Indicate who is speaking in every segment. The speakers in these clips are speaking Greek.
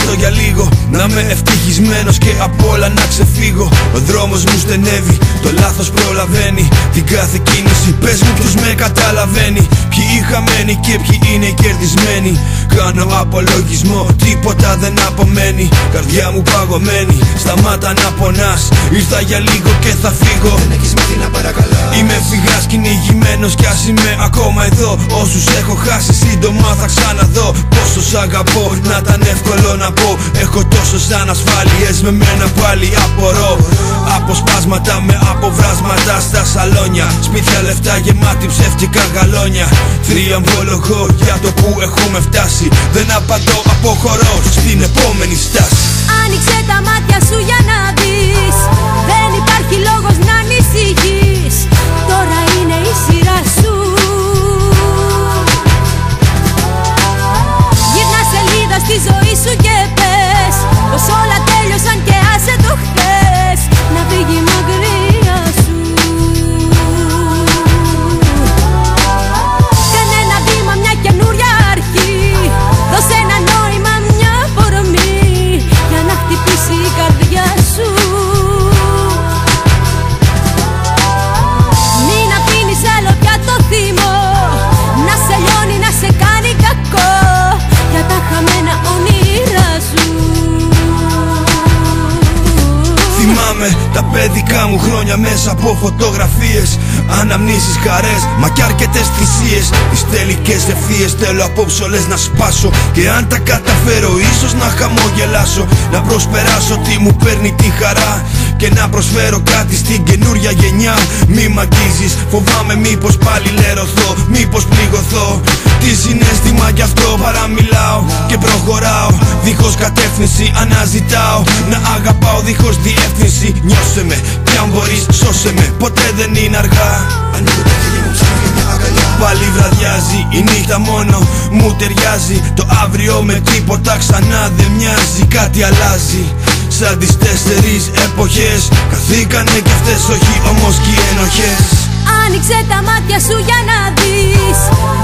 Speaker 1: έστω για λίγο να είμαι ευτυχισμένος και απ' όλα να ξεφύγω. Ο δρόμος μου στενεύει, το λάθος προλαβαίνει την κάθε κίνηση. Πες μου ποιος με καταλαβαίνει, ποιοι οι χαμένοι και ποιοι είναι οι κερδισμένοι. Κάνω απολογισμό, τίποτα δεν απομένει. Καρδιά μου παγωμένη, σταμάτα να πονάς. Ήρθα για λίγο και θα φύγω.
Speaker 2: Δεν έχεις μάθει να παρακαλάς.
Speaker 1: Είμαι φυγάς κυνηγημένος κι ας είμαι ακόμα εδώ. Όσους έχω χάσει σύντομα θα ξαναδώ. Πόσο σ' αγαπώ, να ήταν εύκολο να πω. Έχω τόσες ανασφάλειες, με μένα πάλι απορώ. Αποσπάσματα με αποβράσματα στα σαλόνια. Σπίτια λεφτά γεμάτη ψεύτικα γαλόνια. Θριαμβολογώ για το που έχουμε φτάσει. Δεν απαντώ, αποχωρώ στην επόμενη στάση.
Speaker 3: Άνοιξε τα μάτια σου για να δεις. Δεν υπάρχει λόγος να ανησυχείς. Τώρα είναι η σειρά σου. Γύρνα σελίδα στη ζωή σου και πες πως όλα τέλειωσαν και άσε το χθες να φύγει μακριά σου. Κάνε ένα βήμα, μια καινούρια αρχή. Δώσε ένα νόημα, μια αφορμή για να χτυπήσει η καρδιά σου. Μην αφήνεις άλλο πια το θυμό να σε λιώνει, να σε κάνει κακό για τα χαμένα όνειρά σου.
Speaker 1: Θυμάμαι τα παιδικά μου χρόνια μέσα από φωτογραφίες. Αναμνήσεις, χαρές, μα κι αρκετές θυσίες. Τις τελικές ευθείες θέλω απόψε όλες να σπάσω. Και αν τα καταφέρω ίσως να χαμογελάσω. Να προσπεράσω τι μου παίρνει τη χαρά και να προσφέρω κάτι στην καινούρια γενιά. Μη μ' αγγίζεις, φοβάμαι μήπως πάλι λερωθώ, μήπως πληγωθώ. Τι συναίσθημα γι' αυτό παραμιλάω και προχωράω. Δίχως κατεύθυνση αναζητάω να αγαπάω δίχως διεύθυνση. Νιώσε με κι αν μπορείς σώσε με, ποτέ δεν είναι αργά.
Speaker 2: Ανοίγω τα χέρια μου ψάχνω μια αγκαλιά.
Speaker 1: Πάλι βραδιάζει, η νύχτα μόνο μου ταιριάζει. Το αύριο με τίποτα ξανά δεν μοιάζει. Κάτι αλλάζει σαν τις 4 εποχές. Καθήκανε κι αυτές όχι όμως κι οι ενοχές.
Speaker 3: Άνοιξε τα μάτια σου για να δεις.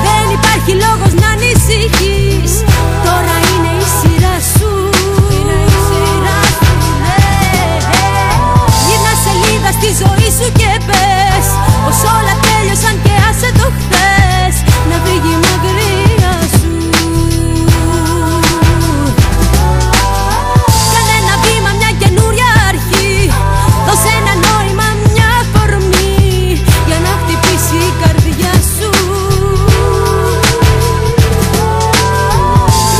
Speaker 3: Δεν υπάρχει λόγος να ανησυχείς. Τώρα είναι η σειρά σου. Γύρνα σελίδα στη ζωή σου και πες πως όλα τέλειωσαν και άσε το χθες να φύγει μακριά σου. Κάνε ένα βήμα, μια καινούρια αρχή. Δώσε ένα νόημα, μια αφορμή για να χτυπήσει η καρδιά σου.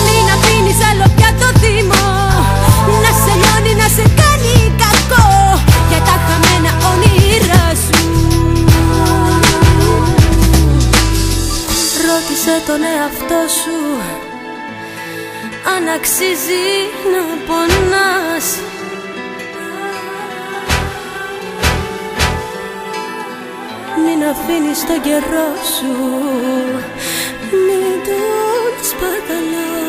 Speaker 3: Μην αφήνεις άλλο πια το θυμό να σε λιώνει, να σε κάνει κακό για τα χαμένα όνειρά σου. Ρώτησε τον εαυτό σου αν αξίζει να πονάς. Μην αφήνεις τον καιρό σου, μην τον σπαταλάς.